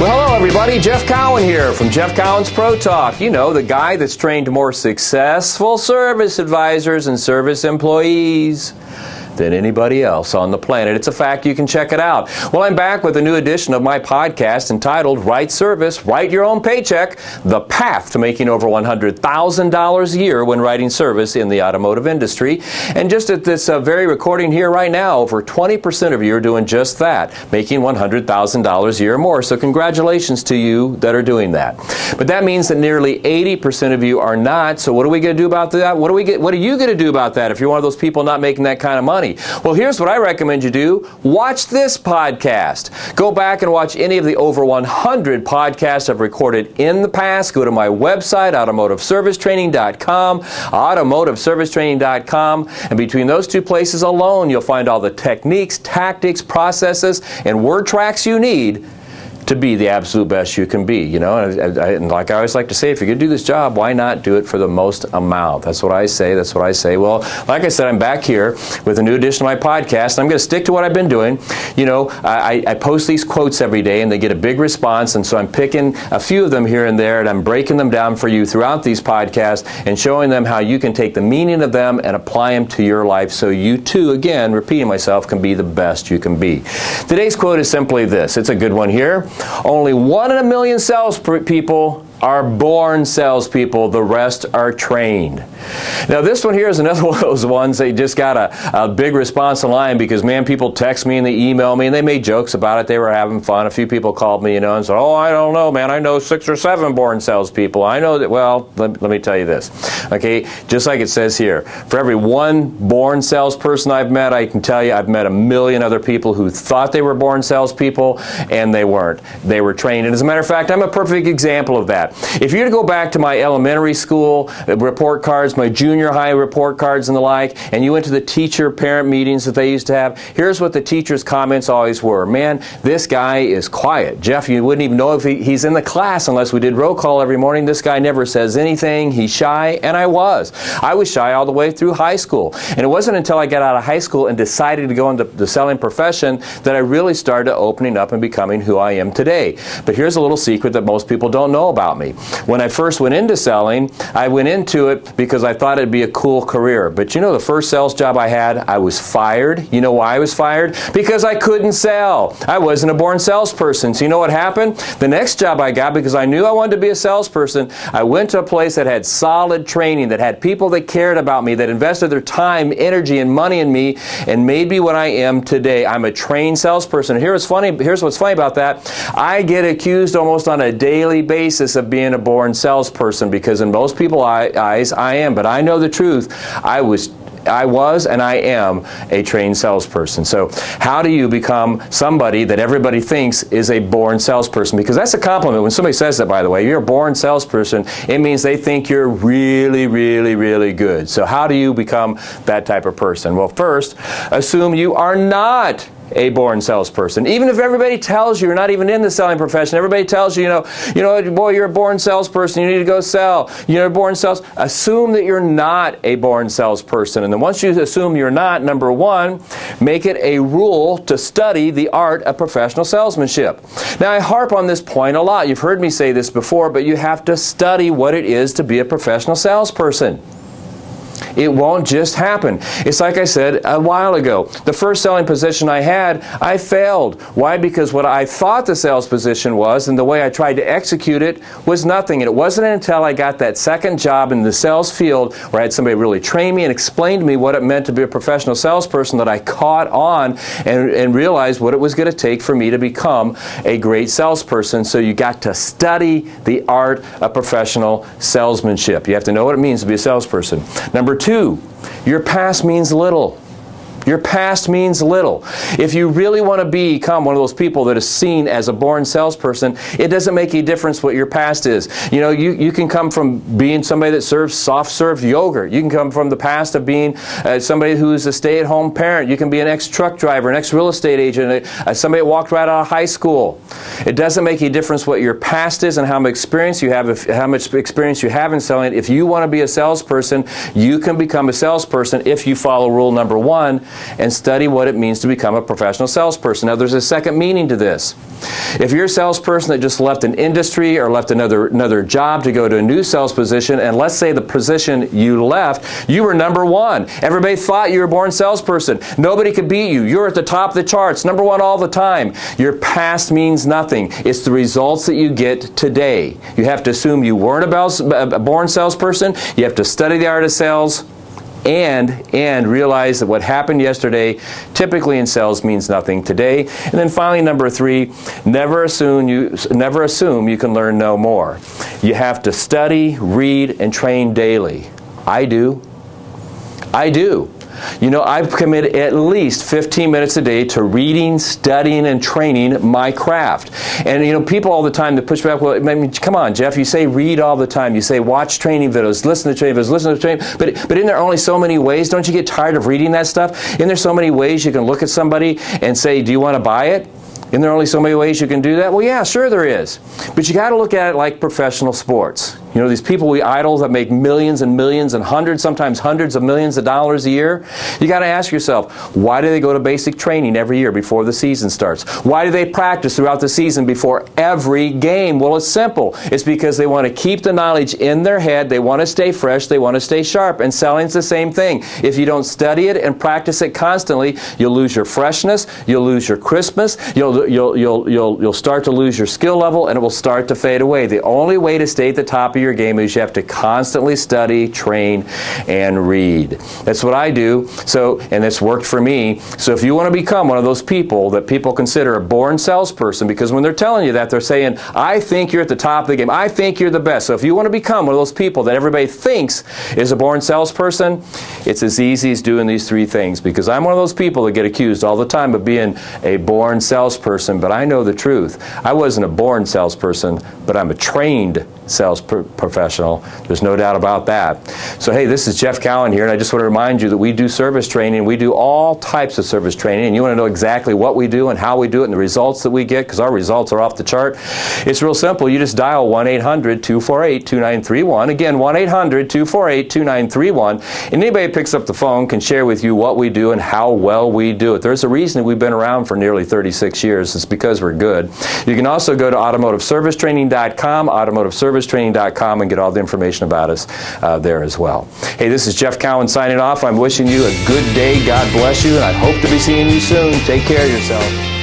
Well, hello, everybody. Jeff Cowan here from Jeff Cowan's Pro Talk. You know, the guy that's trained more successful service advisors and service employees than anybody else on the planet. It's a fact. You can check it out. Well, I'm back with a new edition of my podcast entitled Right Service, Write Your Own Paycheck, The Path to Making Over $100,000 a Year When Writing Service in the Automotive Industry. And just at this very recording here right now, over 20% of you are doing just that, making $100,000 a year or more. So congratulations to you that are doing that. But that means that nearly 80% of you are not. So what are we going to do about that? What are you going to do about that if you're one of those people not making that kind of money? Well, here's what I recommend you do. Watch this podcast. Go back and watch any of the over 100 podcasts I've recorded in the past. Go to my website, automotiveservicetraining.com, automotiveservicetraining.com, and between those two places alone, you'll find all the techniques, tactics, processes, and word tracks you need to be the absolute best you can be, you know. And like I always like to say, if you're going to do this job, why not do it for the most amount? That's what I say. That's what I say. Well, like I said, I'm back here with a new edition of my podcast. I'm going to stick to what I've been doing. You know, I post these quotes every day, and they get a big response, and so I'm picking a few of them here and there, and I'm breaking them down for you throughout these podcasts and showing them how you can take the meaning of them and apply them to your life so you too, again, repeating myself, can be the best you can be. Today's quote is simply this. It's a good one here. Only 1 in a million salespeople are born salespeople. The rest are trained. Now, this one here is another one of those ones that just got a big response online because, man, people text me and they email me and they made jokes about it. They were having fun. A few people called me, you know, and said, oh, I don't know, man. I know 6 or 7 born salespeople. I know that, well, let me tell you this. Okay, just like it says here, for every 1 born salesperson I've met, I can tell you I've met a million other people who thought they were born salespeople and they weren't. They were trained. And as a matter of fact, I'm a perfect example of that. If you were to go back to my elementary school report cards, my junior high report cards and the like, and you went to the teacher-parent meetings that they used to have, here's what the teachers' comments always were. Man, this guy is quiet. Jeff, you wouldn't even know if he's in the class unless we did roll call every morning. This guy never says anything. He's shy, and I was. I was shy all the way through high school. And it wasn't until I got out of high school and decided to go into the selling profession that I really started opening up and becoming who I am today. But here's a little secret that most people don't know about me. When I first went into selling, I went into it because I thought it'd be a cool career. But you know, the first sales job I had, I was fired. You know why I was fired? Because I couldn't sell. I wasn't a born salesperson. So you know what happened? The next job I got, because I knew I wanted to be a salesperson, I went to a place that had solid training, that had people that cared about me, that invested their time, energy, and money in me, and made me what I am today. I'm a trained salesperson. Here's what's funny about that. I get accused almost on a daily basis of being a born salesperson because in most people's eyes I am, but I know the truth. I was and I am a trained salesperson. So how do you become somebody that everybody thinks is a born salesperson? Because that's a compliment. When somebody says that, by the way, you're a born salesperson, it means they think you're really, really, really good. So how do you become that type of person? Well, first, assume you are not a born salesperson. Even if everybody tells you you're not even in the selling profession, everybody tells you, you know, boy, you're a born salesperson, you need to go sell. You're a born sales. Assume that you're not a born salesperson. And then once you assume you're not, number 1, make it a rule to study the art of professional salesmanship. Now, I harp on this point a lot. You've heard me say this before, but you have to study what it is to be a professional salesperson. It won't just happen. It's like I said a while ago. The first selling position I had, I failed. Why? Because what I thought the sales position was and the way I tried to execute it was nothing. And it wasn't until I got that second job in the sales field where I had somebody really train me and explain to me what it meant to be a professional salesperson that I caught on and realized what it was going to take for me to become a great salesperson. So you got to study the art of professional salesmanship. You have to know what it means to be a salesperson. Number 2, your past means little. Your past means little. If you really want to become one of those people that is seen as a born salesperson, it doesn't make any difference what your past is. You know, you can come from being somebody that serves soft-serve yogurt. You can come from the past of being somebody who's a stay-at-home parent. You can be an ex-truck driver, an ex-real estate agent, somebody that walked right out of high school. It doesn't make any difference what your past is and how much experience you have, how much experience you have in selling. If you want to be a salesperson, you can become a salesperson if you follow rule number 1. and study what it means to become a professional salesperson. Now, there's a second meaning to this. If you're a salesperson that just left an industry or left another job to go to a new sales position, and let's say the position you left, you were number one. Everybody thought you were a born salesperson. Nobody could beat you. You're at the top of the charts, number one all the time. Your past means nothing. It's the results that you get today. You have to assume you weren't a born salesperson. You have to study the art of sales and realize that what happened yesterday typically in sales means nothing today. And then finally, number 3, never assume you can learn no more. You have to study, read, and train daily. I do. You know, I've committed at least 15 minutes a day to reading, studying, and training my craft. And, you know, people all the time that push back, well, I mean, come on, Jeff, you say read all the time. You say watch training videos, listen to training videos, listen to training. But isn't there only so many ways? Don't you get tired of reading that stuff? Isn't there so many ways you can look at somebody and say, do you want to buy it? Isn't there only so many ways you can do that? Well, yeah, sure there is. But you got to look at it like professional sports. You know, these people we idol that make millions and millions and hundreds, sometimes hundreds of millions of dollars a year. You got to ask yourself, why do they go to basic training every year before the season starts? Why do they practice throughout the season before every game? Well, it's simple. It's because they want to keep the knowledge in their head. They want to stay fresh. They want to stay sharp. And selling's the same thing. If you don't study it and practice it constantly, you'll lose your freshness. You'll lose your crispness. You'll start to lose your skill level, and it will start to fade away. The only way to stay at the top of your game is you have to constantly study, train, and read. That's what I do. So, and it's worked for me. So if you want to become one of those people that people consider a born salesperson, because when they're telling you that, they're saying, I think you're at the top of the game. I think you're the best. So if you want to become one of those people that everybody thinks is a born salesperson, it's as easy as doing these 3 things. Because I'm one of those people that get accused all the time of being a born salesperson, but I know the truth. I wasn't a born salesperson, but I'm a trained sales professional. There's no doubt about that. So hey, this is Jeff Cowan here, and I just want to remind you that we do service training. We do all types of service training, and you want to know exactly what we do and how we do it and the results that we get, because our results are off the chart. It's real simple. You just dial 1-800-248-2931. Again, 1-800-248-2931. And anybody that picks up the phone can share with you what we do and how well we do it. There's a reason we've been around for nearly 36 years. It's because we're good. You can also go to automotiveservicetraining.com, automotiveservicetraining.com, and get all the information about us there as well. Hey, this is Jeff Cowan signing off. I'm wishing you a good day. God bless you, and I hope to be seeing you soon. Take care of yourself.